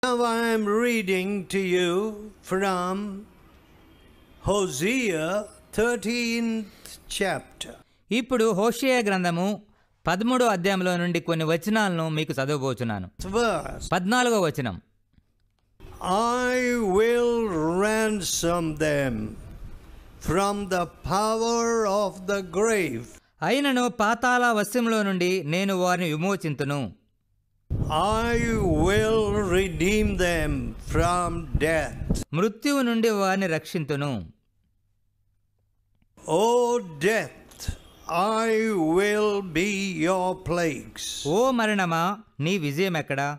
Now I am reading to you from Hosea 13th chapter. ఇప్పుడు హోషేయ గ్రంథము 13వ అధ్యాయంలో నుండి కొన్ని వచనాలను మీకు చదవబోచున్నాను. Verse. 14వ వచనం. I will ransom them from the power of the grave. అయినను పాతాళ వశ్యంలో నుండి నేను వారిని విమోచింతును. I will redeem them from death. మృత్యువు నుండి వారిని రక్షింతును. O death, I will be your plagues. ఓ మరణమా నీ విజయం ఎక్కడా?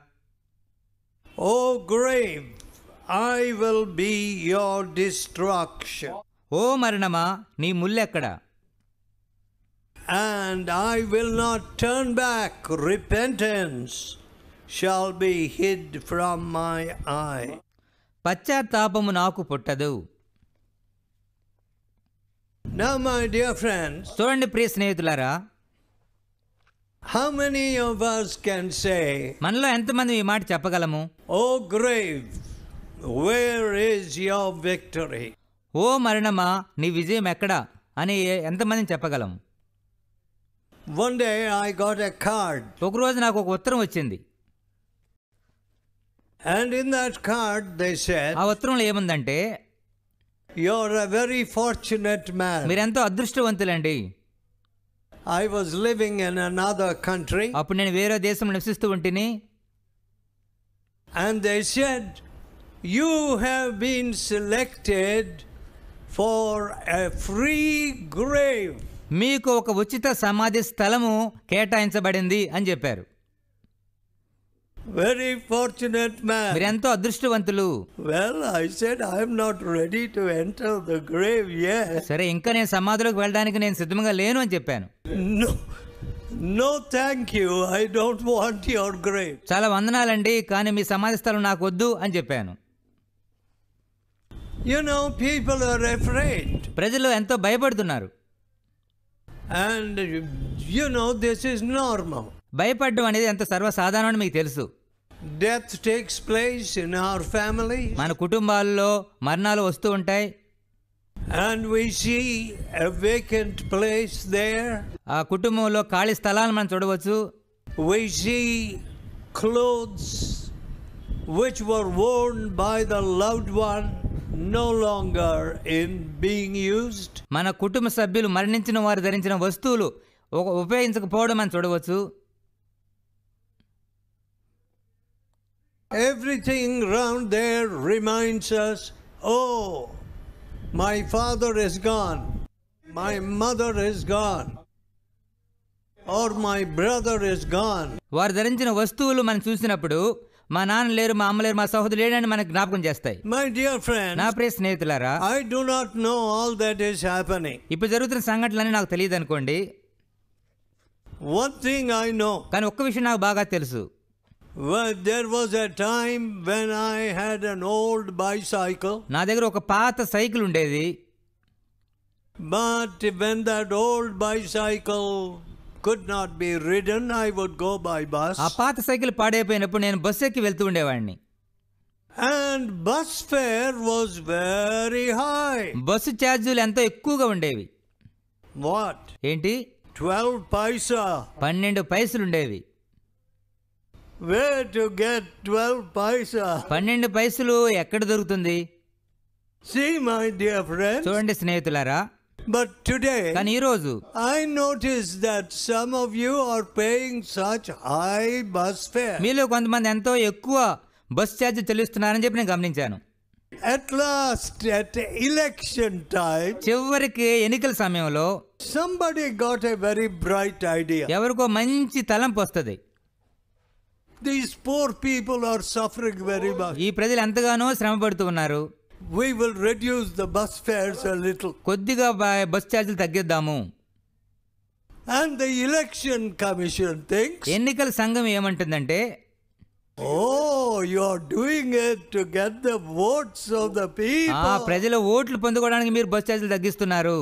O grave, I will be your destruction. ఓ మరణమా నీ ముల్లెక్కడా? And I will not turn back. Repentance shall be hid from my eye. పశ్చాత్తాపము నాకు పుట్టదు. Now, my dear friends, చూడండి ప్రియ స్నేహితులారా, how many of us can say, మనలో ఎంతమంది ఈ మాట చెప్పగలము? O grave, where is your victory? ఓ మరణమా నీ విజయం ఎక్కడా అని ఎంతమందిని చెప్పగలం? One day I got a card. ఒకరోజు నాకు ఒక ఉత్తరం వచ్చింది. And in that card they said, ఆ ఉత్తరంలో ఏముందంటే, you're a very fortunate man. మీరెంతో అదృష్టవంతులండి. I was living in another country. అప్పుడు నేను వేరే దేశంలో నివసిస్తూ ఉంటిని. And they said, you have been selected for a free grave. మీకు ఒక ఉచిత సమాధి స్థలము కేటాయించబడింది అని చెప్పారు. Very fortunate man. మీరెంతో అదృష్టవంతులు. Well, I said, I'm not ready to enter the grave yet. సరే, ఇంకా నేను సమాధిలోకి వెళ్ళడానికి నేను సిద్ధంగా లేను అని చెప్పాను. No, thank you. I don't want your grave. చాలా వందనాలండి, కానీ మీ సమాధి స్థలం నాకు వద్దు అని చెప్పాను. You know, people are afraid. ప్రజలు ఎంతో భయపడుతున్నారు. And you know, this is normal. భయపడడం అనేది ఎంత సర్వసాధారణం మీకు తెలుసు. Death takes place in our family. మన కుటుంబాల్లో మరణాలు వస్తూ ఉంటాయి. And we see a vacant place there. ఆ కుటుంబంలో ఖాళీ స్థలాలను మనం చూడవచ్చు. We see clothes which were worn by the loved one no longer in being used. మన కుటుంబ సభ్యులు మరణించిన వారు ధరించిన వస్తువులు ఉపయోగించకపోవడం మనం చూడవచ్చు. Everything around there reminds us, oh, my father is gone, my mother is gone, or my brother is gone. వారు ధరించిన వస్తువులు మనం చూసినప్పుడు మా నాన్న లేరు, మా అమ్మ లేరు, మా సహోదరుడు లేడని మనకు జ్ఞాపకం చేస్తాయి. My dear friends, నా ప్రియ స్నేహితులారా, I do not know all that is happening. ఇప్పుడు జరుగుతున్న సంఘటనలన్నీ నాకు తెలియదు అనుకోండి. One thing I know. కానీ ఒక్క విషయం నాకు బాగా తెలుసు. Well, there was a time when I had an old bicycle. నా దగ్గర ఒక పాత సైకిల్ ఉండేది. But when that old bicycle could not be ridden, I would go by bus. ఆ పాత సైకిల్ పాడైపోయినప్పుడు నేను బస్సు ఎక్కి వెళ్తూ ఉండేవాడిని. And bus fare was very high. Bus ఛార్జీలు ఎంతో ఎక్కువగా ఉండేవి. What? ఏంటి? 12 paisa. 12 పైసలు ఉండేవి. Where to get 12 paisa? 12 పైసలు ఎక్కడ దొరుకుతుంది? See, my dear friends. చూడండి స్నేహితులారా, But today, కానీ ఈరోజు I notice that some of you are paying such high bus fare. మీలో కొంతమంది ఎంతో ఎక్కువ బస్ ఛార్జీ చెల్లిస్తున్నారని చెప్పి నేను గమనించాను. At last, at election time, చివరికి ఎన్నికల సమయంలో somebody got a very bright idea. ఎవరికో మంచి తలంపు వస్తుంది. These poor people are suffering very much. ఈ ప్రజలు ఎంతగానో శ్రమ పడుతూ ఉన్నారు. We will reduce the bus fares a little. కొద్దిగా బస్ ఛార్జీలు తగ్గిద్దాము. And the election commission thinks, ఎన్నికల సంఘం ఏమంటుందంటే, oh, you are doing it to get the votes of the people. ప్రజల ఓట్లు పొందుకోవడానికి మీరు బస్ ఛార్జీలు తగ్గిస్తున్నారు.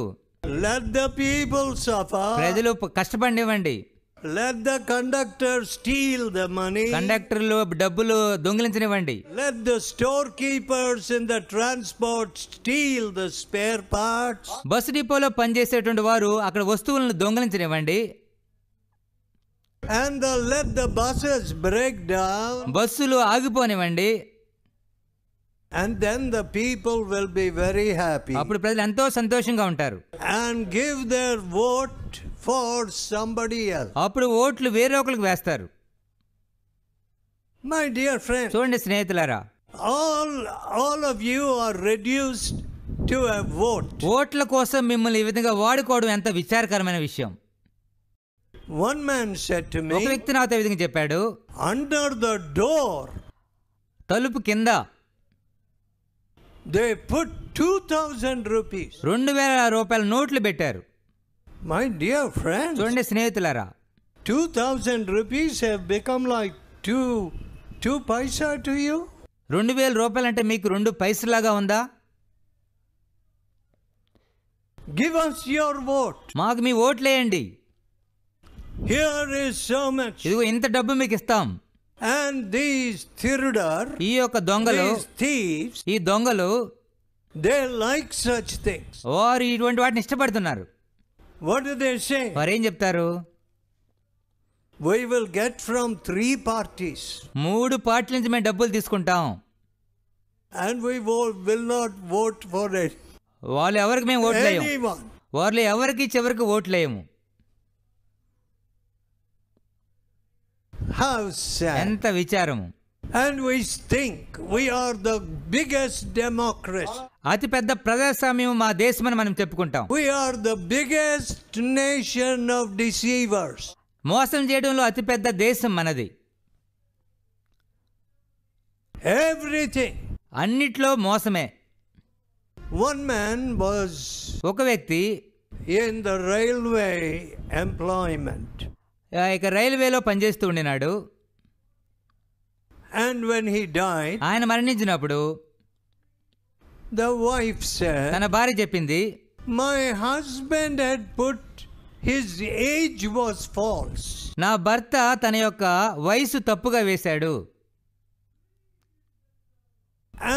Let the people suffer. ప్రజలు కష్టపడివ్వండి. Let the conductor steal the money. కండక్టర్లు డబ్బులు దొంగిలించనివ్వండి. Let the storekeepers in the transport steal the spare parts. Bus డిపోలో పనిచేసేటువంటి వారు అక్కడ వస్తువులను దొంగిలించనివ్వండి. And let the buses break down. బస్సులు ఆగిపోనివ్వండి. And then the people will be very happy. అప్పుడు ప్రజలు ఎంతో సంతోషంగా ఉంటారు. And give their vote for somebody else. అప్పుడు ఓట్లు వేరే ఒకరికి వేస్తారు. My dear friends, చూడండి స్నేహితులారా, all of you are reduced to a vote. ఓట్ల కోసం మిమ్మల్ని ఈ విధంగా వాడుకోవడం ఎంత విచారకరమైన విషయం. One man said to ఒక me, వ్యక్తి నాతో ఈ విధంగా చెప్పాడు, under the door తలుపు కింద they put 2,000 rupees. 2,000 రూపాయల నోట్లు పెట్టారు. My dear friends, చూడండి స్నేహితులారా, 2,000 rupees have become like two paisa to you. 2,000 రూపాయలు అంటే మీకు 2 పైసలాగా ఉందా? Give us your vote. మాకు మీ ఓట్లేయండి. Here is so much. ఇదిగో ఇంత డబ్బు మీకు ఇస్తాం. And these Thirudar, ఈ యొక్క దొంగలు, these thieves, ఈ దొంగలు they like such things. వారు ఇటువంటి వాటిని ఇష్టపడుతున్నారు. What do they say? వారేం చెప్తారు? We will get from 3 parties. 3 పార్టీల నుంచి మేము డబ్బులు తీసుకుంటాం. And we will not vote for it. వాళ్ళు ఎవరికి మేము ఓట్లేయము. Anyone. వాళ్ళు ఎవరికి చివరికి ఓట్లేయము. How sad. ఎంత విచారము. And we think we are the biggest democracy. అతి పెద్ద ప్రజాస్వామ్యం మా దేశమని మనం చెప్పుకుంటాం. We are the biggest nation of deceivers. మోసం చేయడంలో అతి పెద్ద దేశం మనది. Everything. అన్నిట్లో మోసమే. One man was ఒక వ్యక్తి in the railway employment. ఇక రైల్వేలో పనిచేస్తూ ఉండినాడు. And when he died, ఆయన మరణించినప్పుడు the wife said, తన భార్య చెప్పింది, my husband had put his age was false. నా భర్త తన యొక్క వయసు తప్పుగా వేశాడు.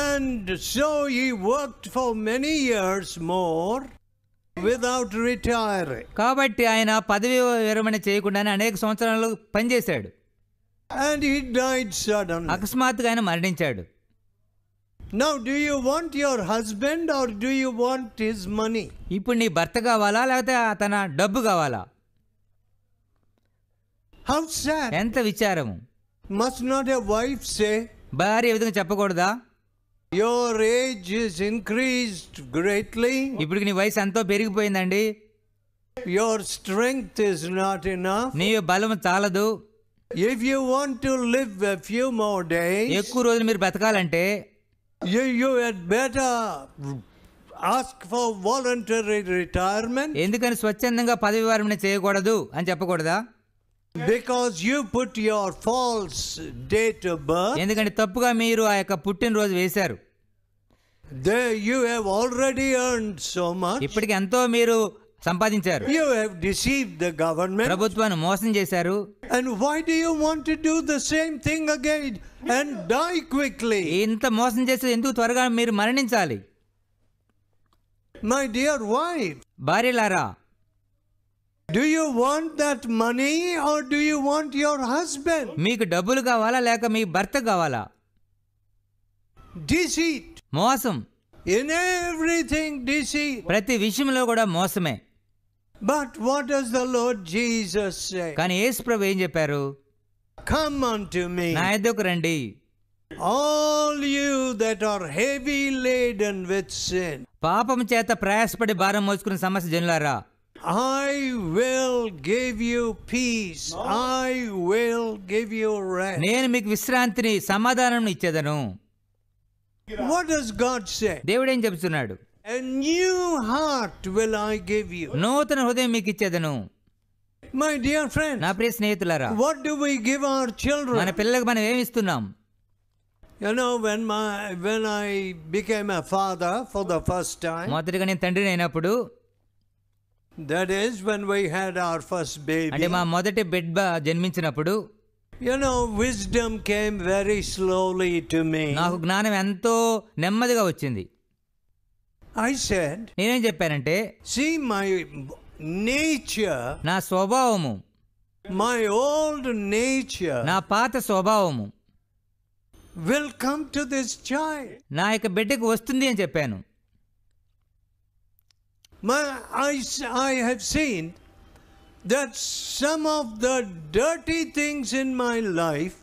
And so he worked for many years more without retiring. కాబట్టి ఆయన పదవి విరమణ చేయకుండానే అనేక సంవత్సరాలు పనిచేశాడు. And he died suddenly. అకస్మాత్తుగా ఆయన మరణించాడు. Now, do you want your husband or do you want his money? ఇప్పుడు నీ భర్త కావాలా లేకపోతే తన డబ్బు కావాలా? How sad. ఎంత విచారము. Must not a wife say, భార్య ఈ విధంగా చెప్పకూడదా? your age is increased greatly. ఇప్పుడు నీ వయసు ఎంతో పెరిగిపోయిందండి. Your strength is not enough. నీ బలం చాలదు. If you want to live a few more days, ఎక్కువ రోజులు మీరు బతకాలంటే you had better ask for voluntary retirement. ఎందుకని స్వచ్ఛందంగా పదవి విరమణ చేయకూడదు అని చెప్పకూడదా? Because you put your false date of birth. ఎందుకంటే తప్పుగా మీరు ఆ యొక్క పుట్టినరోజు వేశారు. There you have already earned so much. ఇప్పటికి ఎంతో మీరు సంపాదించారు. You have deceived the government. ప్రభుత్వాన్ని మోసం చేశారు. And why do you want to do the same thing again and die quickly? ఇంత మోసం చేసి ఎందుకు త్వరగా మీరు మరణించాలి? My dear wife, భార్యలారా, do you want that money or do you want your husband? మీకు డబ్బులు కావాలా లేక మీ భర్త కావాలా? Deceit. మోసం. In everything deceit. ప్రతి విషయంలో కూడా మోసమే. But what does the Lord Jesus say? కానీ యేసు ప్రభు ఏం చెప్పారు? Come unto me, నా యొద్దకు రండి, all you that are heavy laden with sin. పాపం చేత ప్రయాసపడి భారం మోసుకున్న సమస్త జనులారా, I will give you peace. I will give you rest. నేను మీకు విశ్రాంతిని సమాధానం ఇచ్చేదను. What does God say? దేవుడు ఏం చెప్తున్నాడు? A new heart will I give you. నూతన హృదయం మీకు ఇచ్చేదను. My dear friends, నా ప్రియ స్నేహితులారా, what do we give our మన children? పిల్లలకు మనం ఏమి ఇస్తున్నాం? You know, when I became a father for the first time, మొదటిగా నేను తండ్రిని అయినప్పుడు That is when we had our first baby. అంటే మా మొదటి బిడ్డ జన్మించినప్పుడు You know, wisdom came very slowly to me. నాకు జ్ఞానం ఎంతో నెమ్మదిగా వచ్చింది. I said, నేనేం చెప్పానంటే, see, my nature, నా స్వభావము, my old nature నా పాత స్వభావము will come to this child. నా యొక్క బిడ్డకు వస్తుంది అని చెప్పాను. I have seen that some of the dirty things in my life,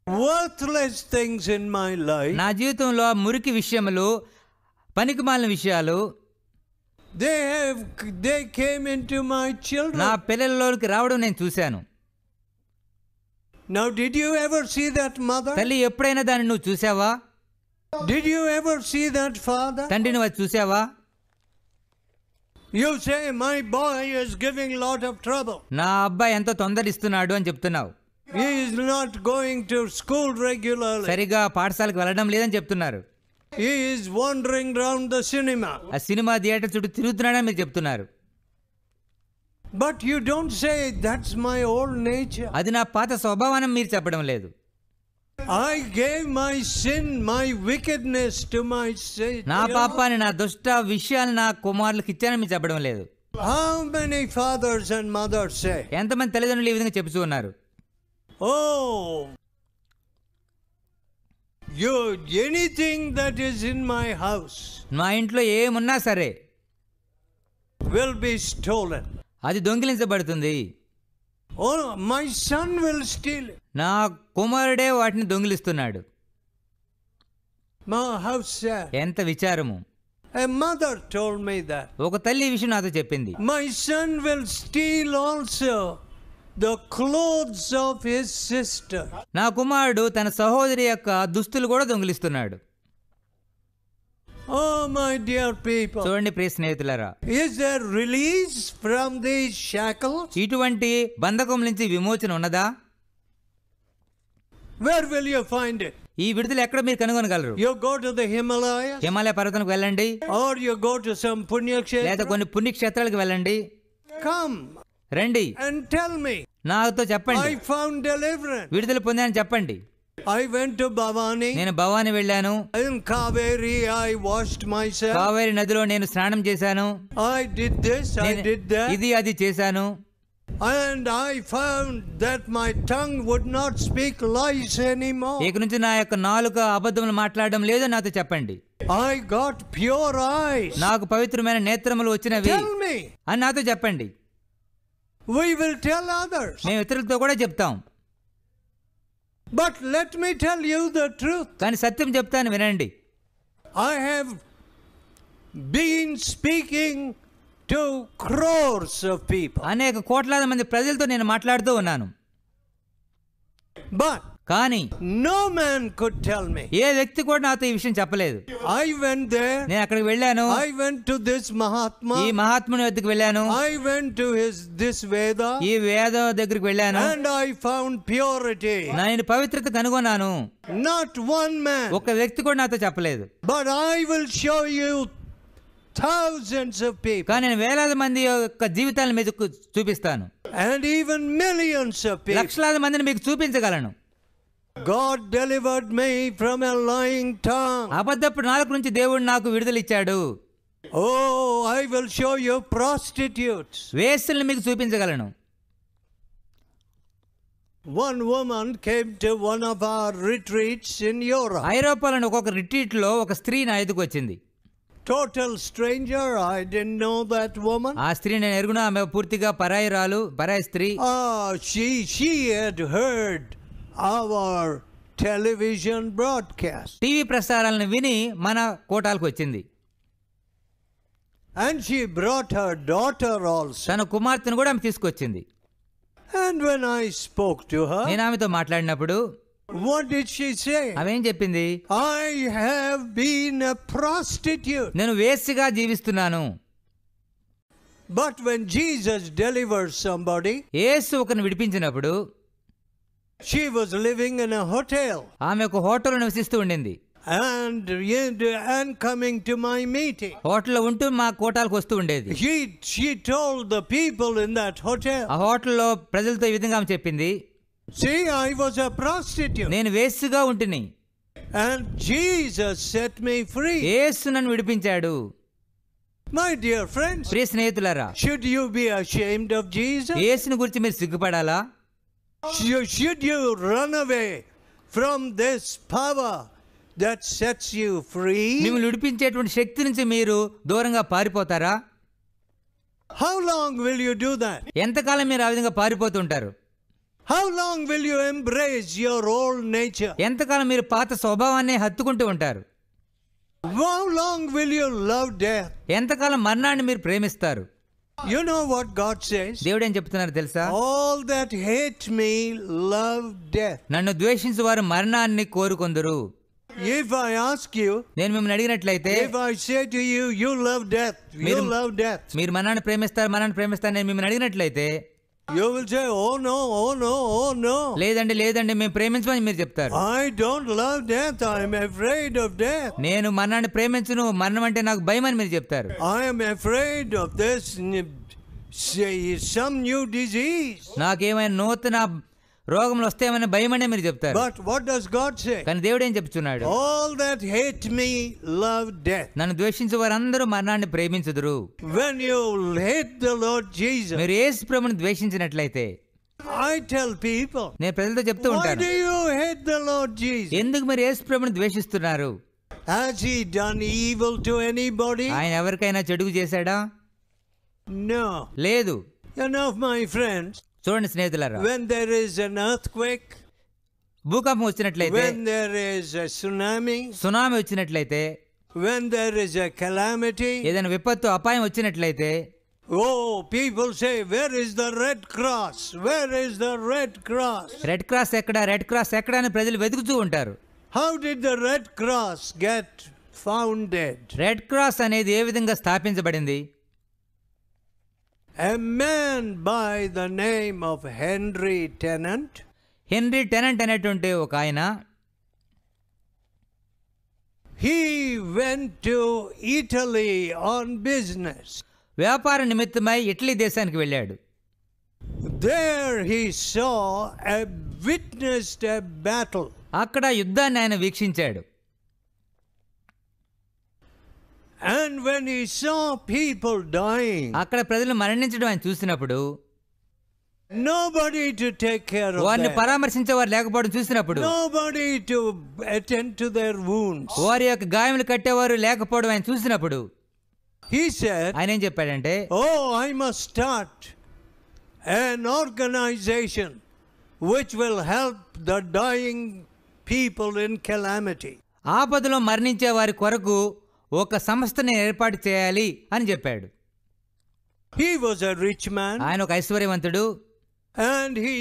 worthless things in my life, నా జీవితంలో మురికి విషయములు, పనికిమాలిన విషయాలు they came into my children. నా పిల్లలలోకి రావడం నేను చూశాను. Now, did you ever see that mother? తల్లి ఎప్పుడైనా దాన్ని నువ్వు చూసావా? Did you ever see that father? తండ్రిని నువ్వు చూసావా? You say, my boy is giving lot of trouble. నా అబ్బాయి ఎంతో తొందరిస్తున్నాడు అని చెప్తున్నావు. He is not going to school regularly. సరిగా పాఠశాలకు వెళ్ళడం లేదని చెప్తున్నారు. He is wandering round the cinema. ఆ సినిమా థియేటర్ చుట్టూ తిరుగుతున్నాడని మీరు చెప్తున్నారు. But you don't say that's my old nature. అది నా పాత స్వభావాన్ని మీరు చెప్పడం లేదు. I gave my sin, my wickedness to my sin. నా పాపాన్ని, నా దుష్ట విషయాలు నా కుమారులకు ఇచ్చానని మీరు చెప్పడం లేదు. How many fathers and mothers say? ఎంతమంది తల్లిదండ్రులు ఈ విధంగా చెప్తూ ఉన్నారు? Oh, anything that is in my house మా ఇంట్లో ఏమున్నా సరే will be stolen. అది దొంగిలించబడుతుంది. Oh, my son will steal it. నా కుమారుడే వాటిని దొంగిలిస్తున్నాడు. My house sad. ఎంత విచారము. A mother told me that. ఒక తల్లి ఈ విషయం నాతో చెప్పింది. My son will steal also the clothes of his sister. నా కుమారుడు తన సహోదరి యొక్క దుస్తులు కూడా దొంగిలిస్తున్నాడు. Oh, my dear people. చూడండి ప్రియ స్నేహితులారా, Is there release from these shackles? ఇటువంటి బంధకం నుంచి విమోచన ఉన్నదా? Where will you find it? ఈ విడుదల ఎక్కడ మీరు కనుగొనగలరు? You go to the Himalayas, Himalaya పర్వతానికి వెళ్ళండి, or you go to some punya లేదా kshetra. కొన్ని పుణ్యక్షేత్రాలకు వెళ్ళండి. Come రండి, and tell me. నాతో చెప్పండి, I found deliverance. విడుదల పొందానని చెప్పండి. I went to Bhavani. నేను భవాని వెళ్ళాను. In Kaveri, I washed myself. Kaveri నదిలో నేను స్నానం చేశాను. I did this, I did that. ఇది అది చేశాను. And I found that my tongue would not speak lies anymore. ఇక నుంచి నా యొక్క నాలుక అబద్ధములు మాట్లాడడం లేదు నాతో చెప్పండి. I got pure eyes. నాకు పవిత్రమైన నేత్రములు వచ్చినవి Tell me. అని నాతో చెప్పండి. We will tell others. మేము ఇతరులతో కూడా చెప్తాం. But let me tell you the truth. కానీ సత్యం చెప్తాను, వినండి. I have been speaking to crores of people. అనేక కోట్లాది మంది ప్రజలతో నేను మాట్లాడుతూ ఉన్నాను. But కానీ no man could tell me. ఏ వ్యక్తి కూడా నాతో ఈ విషయం చెప్పలేదు. I went there. నేను అక్కడికి వెళ్ళాను. I went to this Mahatma. ఈ మహాత్ముని వద్దకు వెళ్ళాను. I went to this Veda. ఈ వేద దగ్గరికి వెళ్ళాను. And I found purity. నేను పవిత్రత కనుగొన్నాను. Not one man. ఒక వ్యక్తి కూడా నాతో చెప్పలేదు. But I will show you thousands of people. కానీ నేను వేలాది మంది యొక్క జీవితాలను మీకు చూపిస్తాను. And even millions of people. లక్షలాది మందిని మీకు చూపించగలను. God delivered me from a lying tongue. అబద్ధపు నాలుక నుంచి దేవుడు నాకు విడుదల ఇచ్చాడు. Oh, I will show you prostitutes. వేశ్యలను మీకు చూపించగలను. One woman came to one of our retreats in Europe. ఐరోపాలోని ఒక్కొక్క రిట్రీట్ లో ఒక స్త్రీ నా ఎదుకు వచ్చింది. Total stranger. I didn't know that woman. ఆ స్త్రీ నేను ఎరుగునా, ఆమె పూర్తిగా పరాయి స్త్రీ. She had heard our television broadcast. TV ప్రసారాలను విని మన కోటాలకు వచ్చింది. And she brought her daughter also. తన కుమార్తెను కూడా ఆమె తీసుకొచ్చింది. And when I spoke to her, నేను ఆమెతో మాట్లాడినప్పుడు what did she say? ఆమెం చెప్పింది? I have been a prostitute. నేను వేశ్యగా జీవిస్తున్నాను. But when Jesus delivers somebody, యేసు ఒకరిని విడిపించినప్పుడు she was living in a hotel. ఆమె ఒక హోటల్లో నివసిస్తూ ఉండింది. and coming to my meeting. హోటల్లో ఉంటూ మా కోటాలకు వస్తూ ఉండేది. She told the people in that hotel. ఆ హోటల్లో ప్రజలతో ఈ విధంగా ఆమె చెప్పింది, See, I was a prostitute. నేను వేశ్యగా ఉంటిని. And Jesus set me free. యేసు నన్ను విడిపించాడు. My dear friends, ప్రియ స్నేహితులారా, should you be ashamed of Jesus? యేసుని గురించి మీరు సిగ్గుపడాలా? Should you run away from this power that sets you free? మిమ్మల్ని విడిపించేటువంటి శక్తి నుంచి మీరు దూరంగా పారిపోతారా? How long will you do that? ఎంతకాలం మీరు ఆ విధంగా పారిపోతుంటారు? How long will you embrace your old nature? ఎంతకాలం మీరు పాత స్వభావాన్ని హత్తుకుంటూ ఉంటారు? How long will you love death? ఎంతకాలం మరణాన్ని మీరు ప్రేమిస్తారు? You know what God says? దేవుడు ఏం చెప్తున్నారు తెలుసా? All that hate me love death. నన్ను ద్వేషించు వారు మరణాన్ని కోరుకొందురు. If I ask you, నేను మిమ్మల్ని అడిగినట్లయితే, if I say to you, you love death, you love death, మీరు మరణాన్ని ప్రేమిస్తారు నేను మిమ్మల్ని అడిగినట్లయితే, you will say, oh no, oh no, oh no. లేదండి మేము ప్రేమించమని మీరు చెప్తారు. I don't love death, I am afraid of death. నేను మరణాన్ని ప్రేమించను, మరణం అంటే నాకు భయం అని మీరు చెప్తారు. I am afraid of this, some new disease. నాకేమైనా నూతన రోగములు వస్తాయమని భయం అనే మీరు చెప్తారు. But what does God say? కానీ దేవుడు ఏం చెప్తున్నాడు? All that hate me love death. నన్ను ద్వేషించే వారందరూ మరణాన్ని ప్రేమించుదురు. When you hate the Lord Jesus, మీరు యేసు ప్రభువుని ద్వేషించినట్లయితే, I tell people, నేను ప్రజలతో చెప్తూ why ఉంటాను, do you hate the Lord Jesus? ఎందుకు మీరు యేసు ప్రభువుని ద్వేషిస్తున్నారు? Has he done evil to anybody? ఆయన ఎవరికైనా చెడుగు చేశాడా? No. లేదు. You know, my friends, చూడండి స్నేహితులారా, when there is an earthquake, భూకంపం వచ్చినట్లయితే, when there is a tsunami వచ్చినట్లయితే, when there is a calamity, ఏదైనా విపత్తు అపాయం వచ్చినట్లయితే, oh, people say, where is the Red Cross? Where is the Red Cross? Red cross ఎక్కడ అని ప్రజలు వెతుకుతూ ఉంటారు. How did the Red Cross get founded? Red cross అనేది ఏ విధంగా స్థాపించబడింది? A man by the name of henry tenant అనేటువంటి ఒక ఆయన, he went to Italy on business. వ్యాపార నిమిత్తమై ఇటలీ దేశానికి వెళ్ళాడు. There he witnessed a battle. అక్కడ యుద్ధాన్ని ఆయన వీక్షించాడు. And when he saw people dying, అక్కడ ప్రజలు మరణించడం ఆయన చూసినప్పుడు, nobody to take care of వారిని them, పరామర్శించే వారు లేకపోవడం చూసినప్పుడు, nobody to attend to their wounds, వారి యొక్క గాయములు కట్టేవారు లేకపోవడం ఆయన చూసినప్పుడు, he said, ఆయన ఏం చెప్పాడంటే, oh, I must start an organization which will help the dying people in calamity. ఆపదలో మరణించే వారి కొరకు ఒక సంస్థని ఏర్పాటు చేయాలి అని చెప్పాడు. He was a rich man. ఆయన ఒక ఐశ్వర్యవంతుడు. And he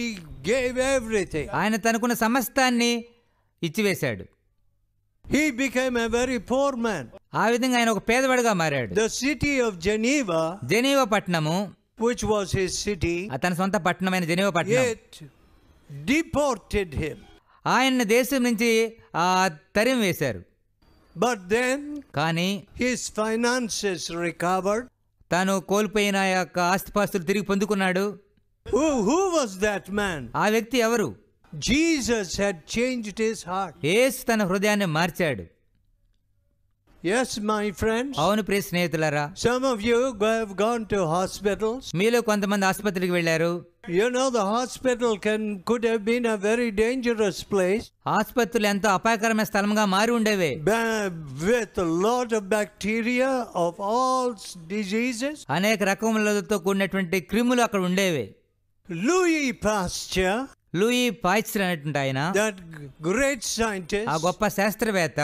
gave everything. ఆయన తనకున్న సమస్తాన్ని ఇచ్చివేశాడు. He became a very poor man. ఆ విధంగా ఆయన ఒక పేదవాడిగా మారాడు. The city of జెనీవా పట్టణము, which was his city, తన సొంత పట్టణమైన జెనీవా పట్టణం, it deported him. ఆయన దేశం నుంచి తరిమి వేశారు. But then కానీ his finances recovered. తాను కోల్పోయిన యొక్క ఆస్తిపాస్తులు తిరిగి పొందుకున్నాడు. Who was that man? ఆ వ్యక్తి ఎవరు? Jesus had changed his heart. యేసు తన హృదయాన్ని మార్చాడు. Yes, my friends. అవును ప్రియ స్నేహితులారా, some of you have gone to hospitals. మీలో కొంతమంది ఆసుపత్రికి వెళ్ళారు. You know, the hospital could have been a very dangerous place. ఆసుపత్రులు ఎంతో అపాయకరమైన స్థలంగా మారి ఉండేవి. With a lot of bacteria of all diseases. అనేక రకములతో కూడినటువంటి క్రిములు అక్కడ ఉండేవి. లూయి పాస్చర్ అనేటువంటి ఆయన, that great scientist, ఆ గొప్ప శాస్త్రవేత్త,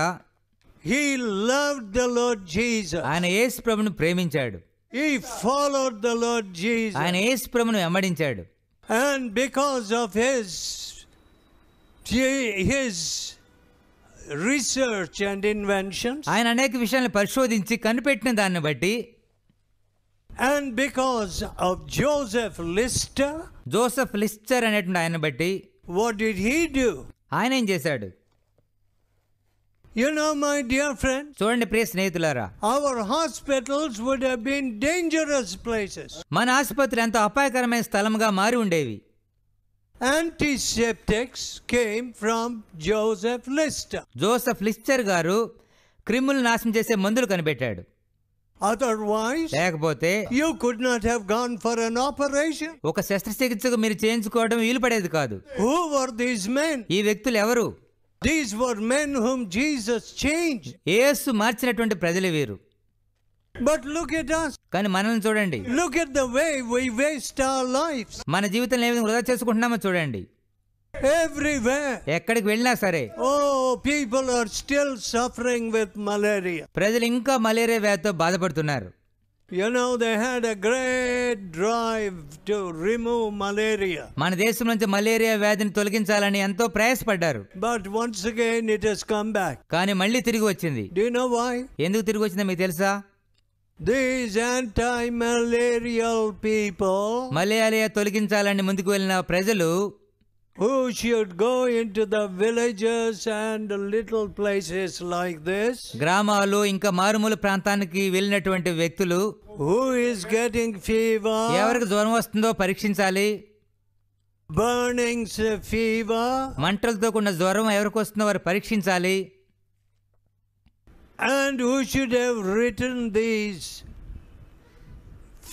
he loved the Lord Jesus. ఆయన యేసు ప్రభువును ప్రేమించాడు. He followed the Lord Jesus. ఆయన యేసు ప్రభువును వెంబడించాడు. And because of his research and inventions, ఆయన అనేక విషయాలను పరిశోధించి కనిపెట్టిన దాన్ని బట్టి, and because of Joseph Lister అనేటువంటి ఆయన బట్టి, what did he do? ఆయన ఏం చేశాడు? You know, my dear friends, చూడండి ప్రియ స్నేహితులారా, our hospitals would have been dangerous places. మన ఆసుపత్రి ఎంతో అపాయకరమైన స్థలంగా మారి ఉండేవి. Antiseptics came from Joseph Lister. Joseph Lister గారు క్రిములు నాశనం చేసే మందులు కనిపెట్టాడు. Otherwise, లేకపోతే you could not have gone for an operation. ఒక శస్త్రచికిత్సకు మీరు చేయించుకోవడం వీలు పడేది కాదు. Who were these men? ఈ వ్యక్తులు ఎవరు? These were men whom Jesus changed. యేసు మార్చినటువంటి ప్రజలు వీరు. But look at us. కానీ మనల్ని చూడండి, Look at the way we waste our lives. మన జీవితంలో ఏ విధంగా వృధా చేసుకుంటున్నామో చూడండి. Everywhere. ఎక్కడికి వెళ్ళినా సరే Oh, people are still suffering with malaria. ప్రజలు ఇంకా మలేరియా వ్యాధితో బాధపడుతున్నారు. You know, they had a great drive to remove malaria. మన దేశం నుంచి మలేరియా వ్యాధిని తొలగించాలని ఎంతో ప్రయాసపడ్డారు. But once again it has come back. కానీ మళ్ళీ తిరిగి వచ్చింది. Do you know why? ఎందుకు తిరిగి వచ్చిందో మీకు తెలుసా? These anti-malarial people మలేరియా తొలగించాలని ముందుకు వెళ్ళిన ప్రజలు who should go into the villages and little places like this, గ్రామాలు ఇంకా మారుమూల ప్రాంతానికి వెళ్ళినటువంటి వ్యక్తులు who is getting fever, ఎవరికి జ్వరం వస్తుందో పరీక్షించాలి. burning fever, మంటలతో కూడిన జ్వరం ఎవరికి వస్తుందో వారు పరీక్షించాలి. and who should have written these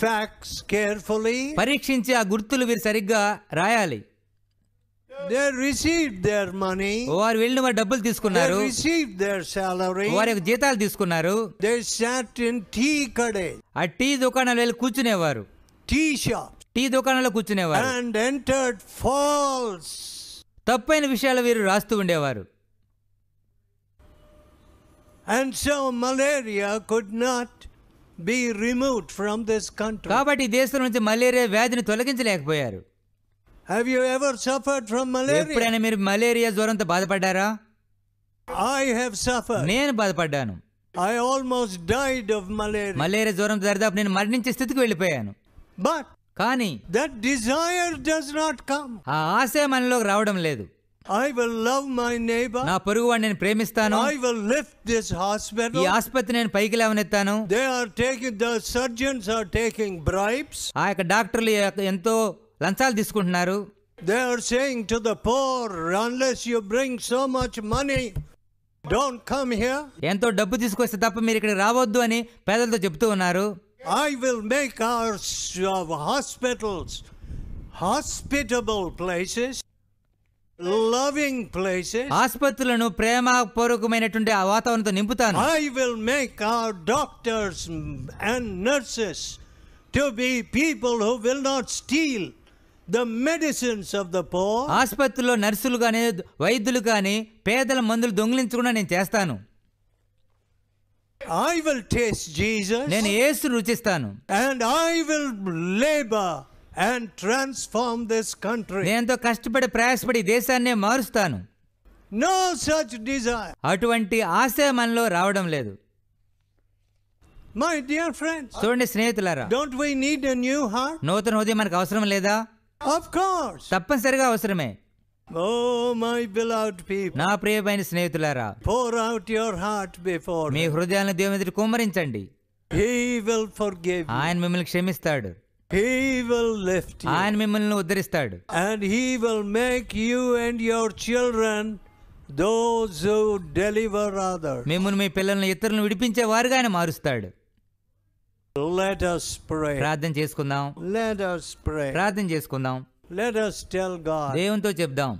facts carefully. పరీక్షించి ఆ గుర్తులు వీరు సరిగ్గా రాయాలి. They received their money, వారు వెళ్ళిన వారు డబ్బులు they తీసుకున్నారు, received their salary, వారి యొక్క జీతాలు తీసుకున్నారు. they sat in tea kade, ఆ టీ దుకాణాలు వెళ్ళి కూర్చునేవారు, tea shops, టీ దుకాణంలో కూర్చునేవారు. and entered false. తప్పైన విషయాలు వీరు రాస్తూ ఉండేవారు. And so malaria could not be removed from this country. కాబట్టి ఈ దేశం నుంచి మలేరియా వ్యాధిని తొలగించలేకపోయారు. Have you ever suffered from malaria? ఎప్పుడైనా మీరు మలేరియా జ్వరంతో బాధపడ్డారా? I have suffered. నేను బాధపడ్డాను. I almost died of malaria. Malaria జ్వరంతో దరిదాపు నేను మరణించే స్థితికి వెళ్ళిపోయాను. But కానీ that desire does not come. ఆ ఆశ మనలోకి రావడం లేదు. I will love my neighbor. నా పొరుగు వాడిని నేను ప్రేమిస్తాను. I will lift this ఈ hospital. ఆసుపత్రి నేను పైకి లేవనెత్తాను. The surgeons are taking bribes. ఆ యొక్క డాక్టర్లు ఎంతో లంచాలు తీసుకుంటున్నారు. They are saying to the poor, unless you bring so much money, don't come here. ఎంతో డబ్బు తీసుకొస్తే తప్ప మీరు ఇక్కడికి రావద్దు అని పేదలతో చెప్తూ ఉన్నారు. I will make our hospitals hospitable places, loving places. ఆసుపత్రులను ప్రేమపూర్వకమైనటువంటి ఆ వాతావరణంతో నింపుతాను. I will make our doctors and nurses to be people who will not steal the medicines of the poor. ఆసుపత్రిలో నర్సులు కానీ వైద్యులు కానీ పేదల మందులు దొంగిలించకుండా నేను చేస్తాను. I will taste Jesus. నేను యేసు రుచిస్తాను. And I will labor and transform this country. నేను ఎంతో కష్టపడి ప్రయాసపడి దేశాన్నే మారుస్తాను. No such desire. అటువంటి ఆశ మనలో రావడం లేదు. My dear friends, చూడండి స్నేహితులారా, don't we need a new heart? నూతన హృదయం మనకు అవసరం లేదా? Of course. తప్పనిసరిగా అవసరమే. Oh, my beloved people, నా ప్రియమైన స్నేహితులారా, pour out your heart before me Him. హృదయాలను దేవుని ఎదుట కుమ్మరించండి. He will forgive you. ఆయన మిమ్మల్ని క్షమిస్తాడు. He will lift you. ఆయన మిమ్మల్ని ఉద్ధరిస్తాడు. And He will make you and your children those who deliver others. మిమ్మల్ని మీ పిల్లల్ని ఇతరులను విడిపించే వారుగా ఆయన మారుస్తాడు. Let us pray. ప్రార్థన చేసుకుందాం. Let us pray. ప్రార్థన చేసుకుందాం. Let us tell God. దేవునితో చెప్దాం.